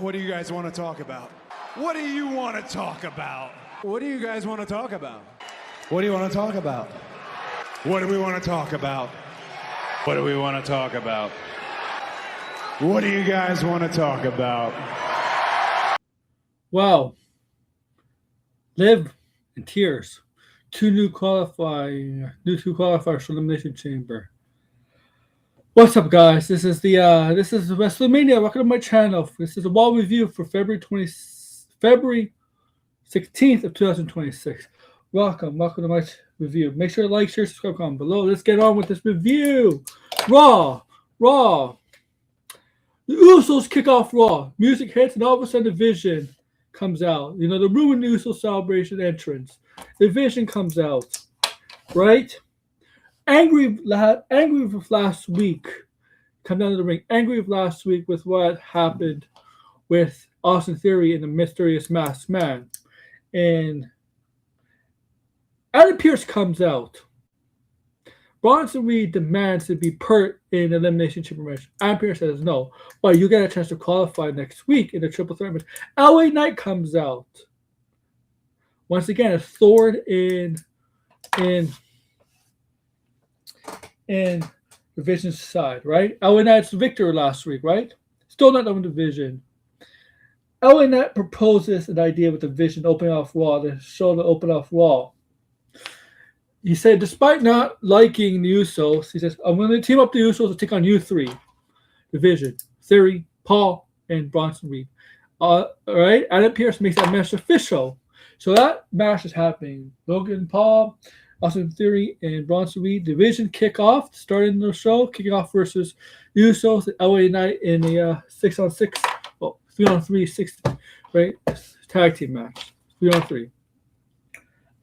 What do you guys want to talk about? What do you want to talk about? What do you guys want to talk about? What do you want to talk about? What do we want to talk about? What do we want to talk about? What do you guys want to talk about? Wow. Liv in tears. Two new qualifiers for Elimination Chamber. What's up, guys? This is WrestleMania. Welcome to my channel. This is a wall review for February 16th of 2026. Welcome to my review. Make sure to like, share, subscribe, comment below. Let's get on with this review. Raw. The Usos kick off Raw. Music hits, and all of a sudden the Vision comes out. You know, the ruined Uso celebration entrance. The Vision comes out, right? Angry with last week. Come down to the ring. Angry with last week with what happened with Austin Theory and the Mysterious Masked Man. And Adam Pearce comes out. Bronson Reed demands to be put in the Elimination Chamber match. Adam Pearce says no. But you get a chance to qualify next week in the Triple Threat match. LA Knight comes out. Once again, a sword in the Vision's side, right? LA Knight's victor last week, right? Still not done with the Vision. LA Knight proposes an idea with the Vision opening off Raw, the show to open off Raw. He said, despite not liking the Usos, he says, I'm going to team up the Usos to take on you three. The Vision, Theory, Paul, and Bronson Reed. All right, Adam Pearce makes that match official. So that match is happening. Logan Paul, Austin Theory, and Bronson Reed. Division kickoff, starting the show. Kicking off versus Usos, LA Knight in the 6-on-6, well, 3-on-3, 6, right? Tag team match. 3-on-3.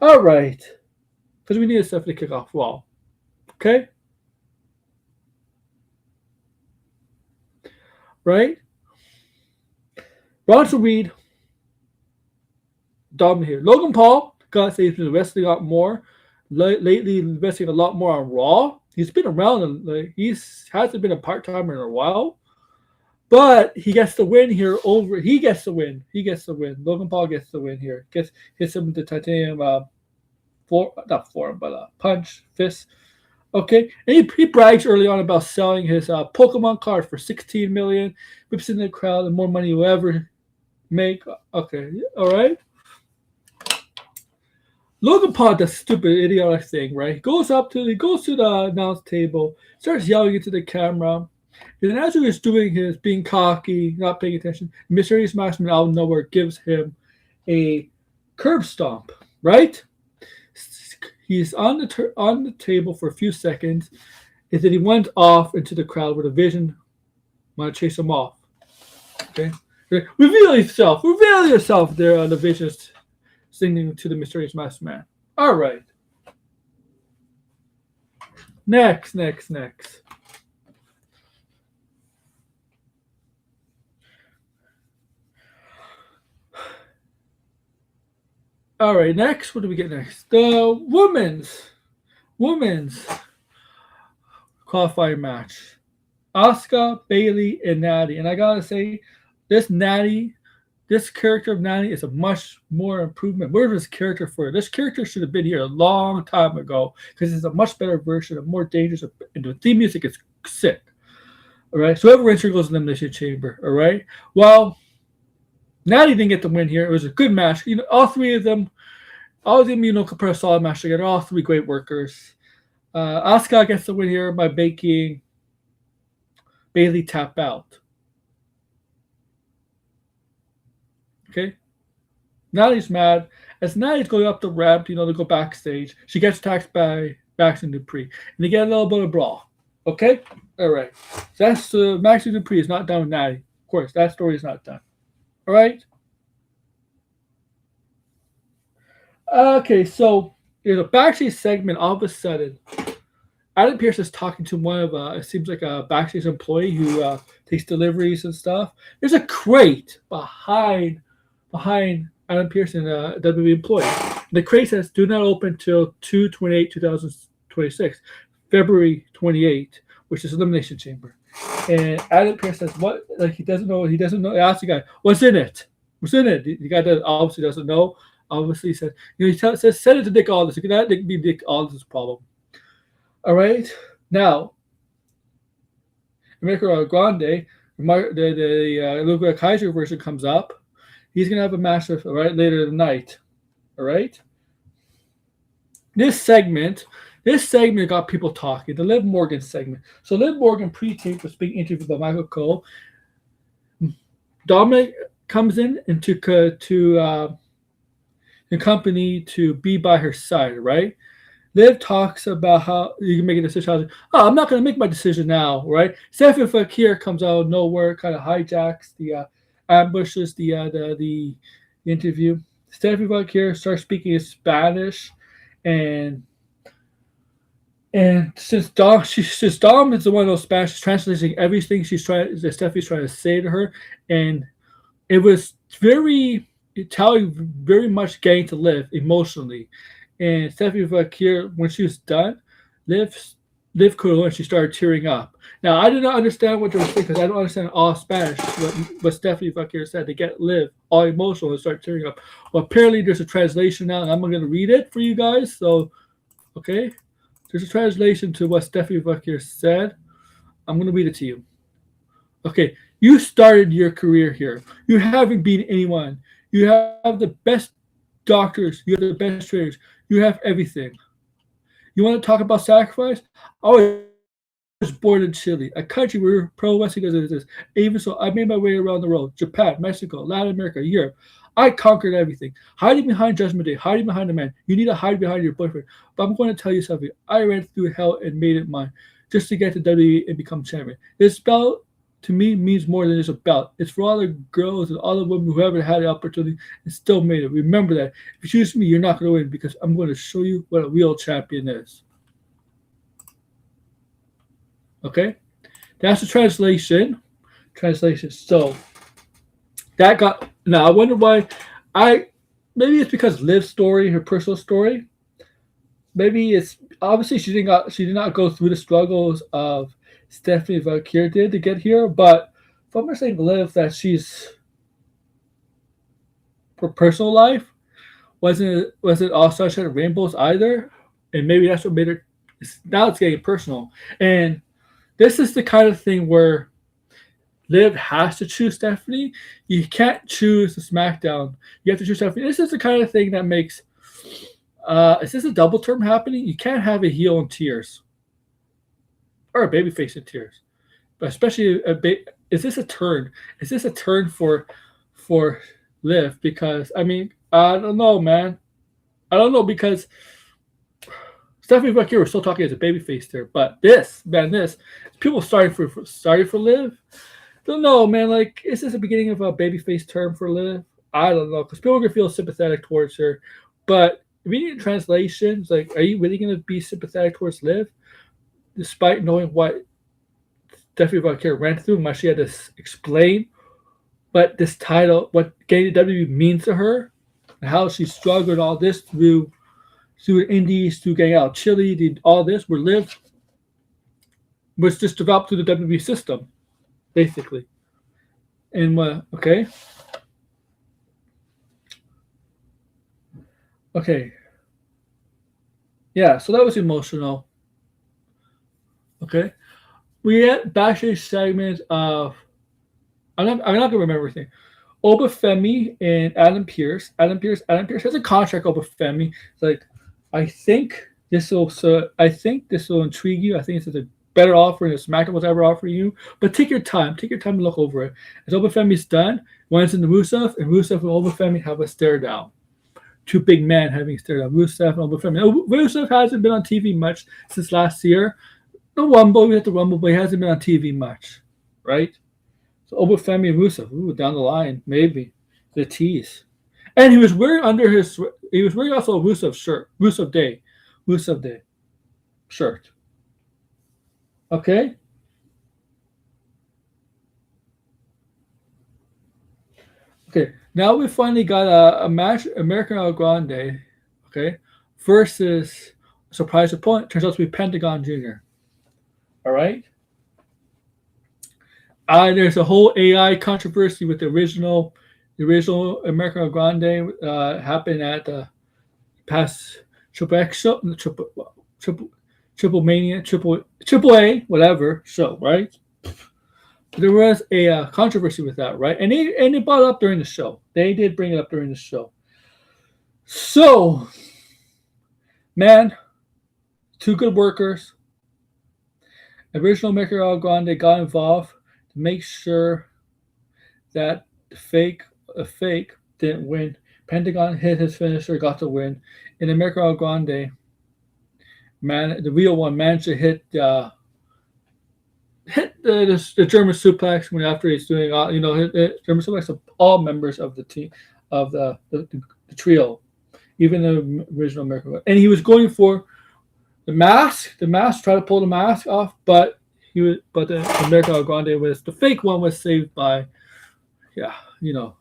All right. Because we need stuff to kick off Raw. Okay? Right? Bronson Reed, dominant here. Logan Paul, gotta say, he's been wrestling a lot more. Lately, wrestling a lot more on Raw. He's been around, he hasn't been a part-timer in a while. But he gets the win here he gets the win. Logan Paul gets the win here. Hits him with the titanium punch, fist. Okay, and he brags early on about selling his Pokemon card for $16 million, whips in the crowd, and more money you'll ever make. Okay, all right. Logan Paul does stupid, idiotic thing, right? He goes to the announce table, starts yelling into the camera, and then as he was doing his being cocky, not paying attention, Mysterious Masked Man out of nowhere gives him a curb stomp, right? He's on the table for a few seconds, and then he went off into the crowd where the Vision want to chase him off. Okay, reveal yourself there. The Vision's singing to the Mysterious Masked Man. All right. Next. All right, next. What do we get next? The women's qualifying match. ASUKA, Bayley, and Natty. And I gotta say, this character of Natty is a much more improvement. Where's this character for? This character should have been here a long time ago because it's a much better version, a more dangerous, and the theme music is sick. All right, so whoever enters goes to the Elimination Chamber. All right, well, Natty didn't get the win here. It was a good match. You know, all of them, compare a solid match together. All three great workers. ASUKA gets the win here by making Bayley tap out. Okay. Natty's mad. As Natty's going up the ramp, to go backstage, she gets attacked by Maxine Dupree. And they get a little bit of brawl. Okay? All right. So that's Maxine Dupree is not done with Natty. Of course, that story is not done. All right? Okay, so there's a backstage segment. All of a sudden, Adam Pearce is talking to one of, it seems like a backstage employee who takes deliveries and stuff. There's a crate behind Adam Pearce and a WWE employee. The crate says, do not open till 2/28/2026, February 28, which is Elimination Chamber. And Adam Pearce says, "What? Like he doesn't know. He doesn't know." He asks the guy, "What's in it? What's in it?" The guy that obviously doesn't know. Obviously says, says, "Send it to Dick Aldis. That could be Dick Aldis' problem." All right. Now, America Grande, the Luca Kaiser version comes up. He's gonna have a match right later tonight. All right. This segment got people talking. The Liv Morgan segment. So Liv Morgan pre-taped was being interviewed by Michael Cole. Dominic comes in and to the company to be by her side, right? Liv talks about how you can make a decision. I'm not going to make my decision now, right? Stephanie Fakir comes out of nowhere, kind of hijacks the ambushes the interview. Stephanie Fakir starts speaking in Spanish, and since Dom is the one of those Spanish translating everything Stephanie's trying to say to her, and it was very much getting to Liv emotionally. And Stephanie Fakir, when she was done, Liv could and she started tearing up. Now I did not understand what they were saying because I don't understand all Spanish. What Stephanie Fakir said to get Liv all emotional and start tearing up. Well, apparently there's a translation now, and I'm going to read it for you guys. So, okay, there's a translation to what Stephanie Fakir said. I'm going to read it to you. Okay, you started your career here. You haven't beaten anyone. You have the best doctors. You have the best trainers. You have everything. You want to talk about sacrifice? I was born in Chile, a country where pro wrestling doesn't exist. Even so, I made my way around the world: Japan, Mexico, Latin America, Europe. I conquered everything. Hiding behind Judgment Day, hiding behind a man. You need to hide behind your boyfriend. But I'm going to tell you something. I ran through hell and made it mine just to get to WWE and become champion. This belt to me means more than just a belt. It's for all the girls and all the women who haven't had the opportunity and still made it. Remember that. If you choose me, you're not going to win because I'm going to show you what a real champion is. Okay? That's the translation. So that got... Now, I wonder why... Maybe it's because Liv's story, her personal story. Maybe it's... Obviously, she did not go through the struggles of Stephanie Fakir did to get here, but if I'm saying Liv that her personal life wasn't all sunshine and rainbows either, and maybe that's what made her. Now it's getting personal, and this is the kind of thing where Liv has to choose Stephanie. You can't choose the SmackDown. You have to choose Stephanie. This is the kind of thing that makes. Is this a double term happening? You can't have a heel in tears. Or a babyface in tears, but especially is this a turn? Is this a turn for Liv? Because I mean, I don't know, man. I don't know because Stephanie Fakir was still talking as a babyface there, but this people starting for Liv. Don't know, man. Like, is this the beginning of a babyface turn for Liv? I don't know because people are gonna feel sympathetic towards her, but reading translations, like, are you really gonna be sympathetic towards Liv? Despite knowing what Stephanie Fakir ran through, much she had to explain what this title, what getting to WWE means to her, and how she struggled all this through the indies, through getting out of Chile, did all this, where Liv was just developed through the WWE system, basically. And okay. Yeah, so that was emotional. Okay, we had backstage segments of I'm not gonna remember everything. Obafemi and Adam Pearce. Adam Pearce has a contract. Obafemi. It's like, I think this will intrigue you. I think it's a better offer than SmackDown was ever offering you. But take your time. Take your time to look over it. As Obafemi's done, went into Rusev, and Rusev and Obafemi have a stare down. Two big men having a stare down. Rusev and Obafemi. Rusev hasn't been on TV much since last year. The Rumble, we had the Rumble, but he hasn't been on TV much, right? So Obafemi and Rusev, down the line, maybe the tease. And he was wearing also a Rusev shirt, Rusev Day shirt. Okay. Okay. Now we finally got a match, American El Grande, okay, versus a surprise opponent. Turns out to be Pentagon Jr. All right. There's a whole AI controversy with the original American Grande happened at the past Triple X show, Triple Mania, Triple A, whatever show, right? There was a controversy with that, right? And they brought it up during the show. They did bring it up during the show. So, man, two good workers. Original American Grande got involved to make sure that the fake didn't win. Pentagon hit his finisher, got the win. In American Grande, man, the real one managed to hit the German suplex when after he's doing hit German suplex of all members of the team of the trio, even the original American. And he was going for the mask, tried to pull the mask off, but the American Grande was the fake one was saved by,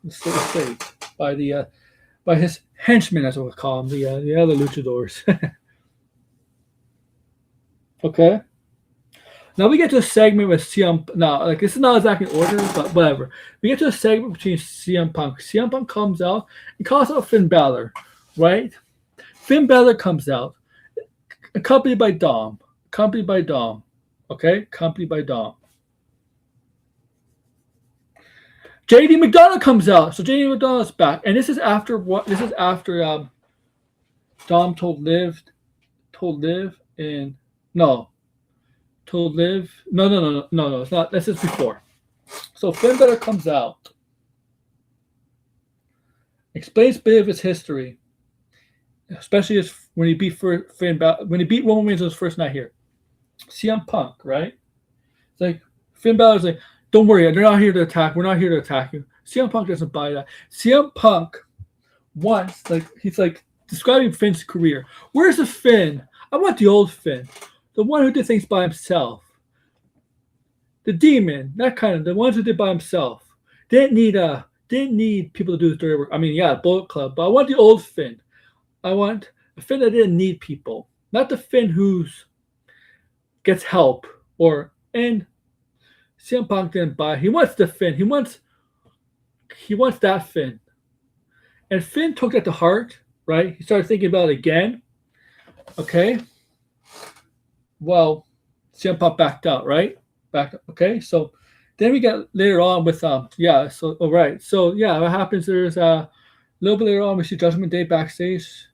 saved by by his henchmen, as I would call them, the other luchadors. Okay. Now we get to a segment with CM. Now, like this is not exactly in order, but whatever. We get to a segment between CM Punk. CM Punk comes out and calls out Finn Balor, right? Finn Balor comes out, accompanied by Dom. Okay, accompanied by Dom. JD McDonagh comes out, so JD McDonagh's back, and this is after what? This is after Dom told Liv, and no, it's not. This is before. So Finn Balor comes out, explains a bit of his history, especially when he beat Roman Reigns on his first night here. CM Punk, right? It's like Finn Balor's like, don't worry, they're not here to attack. We're not here to attack you. CM Punk doesn't buy that. CM Punk wants, he's describing Finn's career. Where's the Finn? I want the old Finn. The one who did things by himself. The demon, the ones who did by himself. Didn't need people to do the dirty work. I mean, yeah, Bullet Club, but I want the old Finn. I want a Finn that didn't need people. Not the Finn who's gets help and CM Punk didn't buy. He wants the Finn. He wants that Finn. And Finn took that to heart, right? He started thinking about it again. Okay. Well, CM Punk backed out, right? Okay. So then we got later on with what happens? There's a little bit later on we see Judgment Day backstage.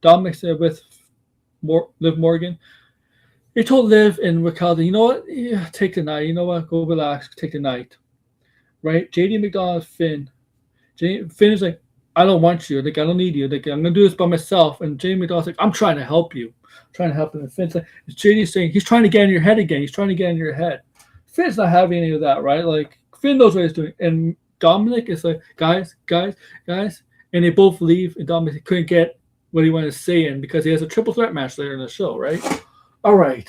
Dom mixed it with Liv Morgan. He told Liv and Raquel, you know what? Yeah, take the night. You know what? Go relax. Take the night. Right? JD McDonagh, Finn. Finn is like, I don't want you. Like, I don't need you. Like, I'm going to do this by myself. And JD McDonagh's like, I'm trying to help you. I'm trying to help him. And Finn's like, JD's saying, he's trying to get in your head again. He's trying to get in your head. Finn's not having any of that, right? Like, Finn knows what he's doing. And Dominic is like, guys. And they both leave. And Dominic couldn't get what he wanted to say in because he has a triple threat match later in the show, right? All right,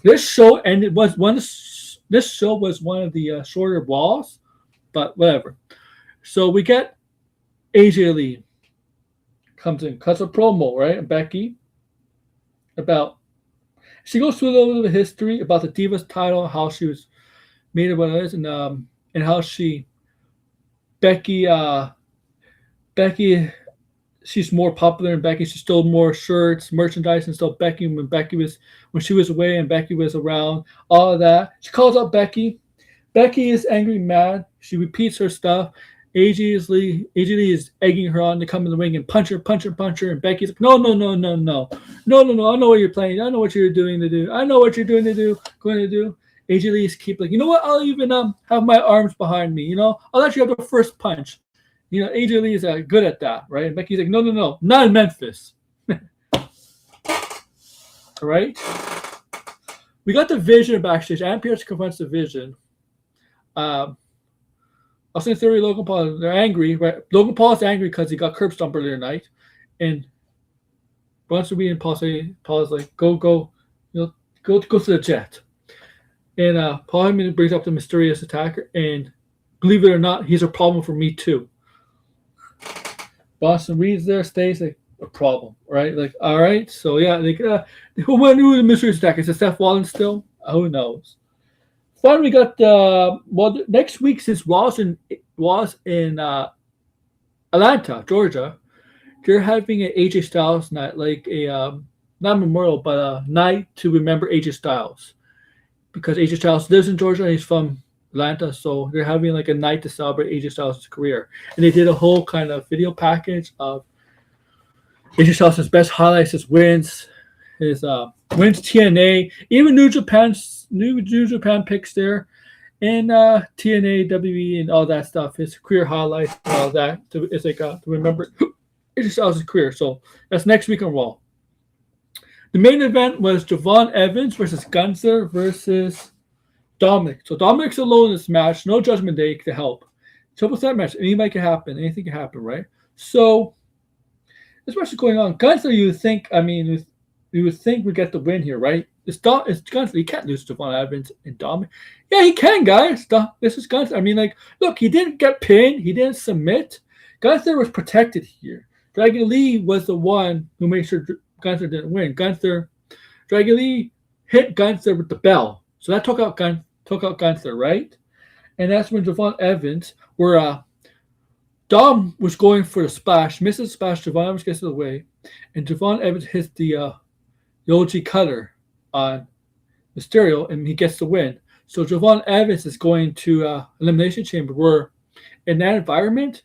this show ended. This show was one of the shorter balls, but whatever. So we get AJ Lee comes in, cuts a promo, right? And Becky she goes through a little bit of history about the Divas title, how she was made of what it is, and how Becky. She's more popular than Becky. She stole more shirts, merchandise, and stuff. Becky, when she was away and Becky was around, all of that. She calls out Becky. Becky is angry, mad. She repeats her stuff. AJ Lee is egging her on to come in the ring and punch her. And Becky's like, no. I know what you're playing. I know what you're doing to do. Going to do. AJ Lee's keep like, you know what? I'll even have my arms behind me. I'll let you have the first punch. AJ Lee is good at that, right? And Becky's like, no, not in Memphis. All right? We got the Vision backstage. Adam Pearce confronts the Vision. Austin Theory, Logan Paul, they're angry, right? Logan Paul is angry because he got curb stomped earlier tonight. And Bronson Reed and Paul is like, go to the jet. And Paul Heyman brings up the mysterious attacker. And believe it or not, he's a problem for me too. Boston Reed's there, stays like a problem, right? Like, all right, so yeah, like who knew the mysterious attacker? Is it Seth Rollins still? Who knows? finally got next week, since Raw's in Atlanta, Georgia, they're having an AJ Styles night, like a not memorial, but a night to remember AJ Styles, because AJ Styles lives in Georgia and he's from Atlanta, so they're having like a night to celebrate AJ Styles' career. And they did a whole kind of video package of AJ Styles' best highlights, his wins, wins TNA, even New Japan picks there, and TNA, WWE, and all that stuff. His career highlights, and all that. It's like to remember AJ Styles' career. So that's next week on Raw. The main event was Javon Evans versus Gunther versus Dominic. So Dominic's alone in this match. No Judgment Day to help. Triple threat match. Anything can happen. Anything can happen, right? So this match is going on. Gunther, you would think we get the win here, right? It's Gunther. You can't lose to Javon Evans and Dominic. Yeah, he can, guys. This is Gunther. I mean, like, look, he didn't get pinned. He didn't submit. Gunther was protected here. Dragon Lee was the one who made sure Gunther didn't win. Dragon Lee hit Gunther with the bell. So that took out Gunther, right? And that's when Javon Evans, where Dom was going for the splash, misses the splash, Javon Evans gets in the way, and Javon Evans hits the OG cutter on Mysterio, and he gets the win. So Javon Evans is going to Elimination Chamber, where in that environment,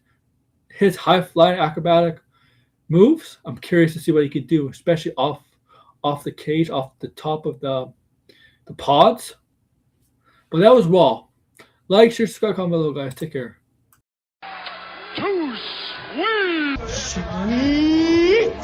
his high-flying acrobatic moves, I'm curious to see what he can do, especially off the cage, off the top of the pods. But that was Raw. Like, share, subscribe, comment below, guys. Take care. Too sweet. Sweet.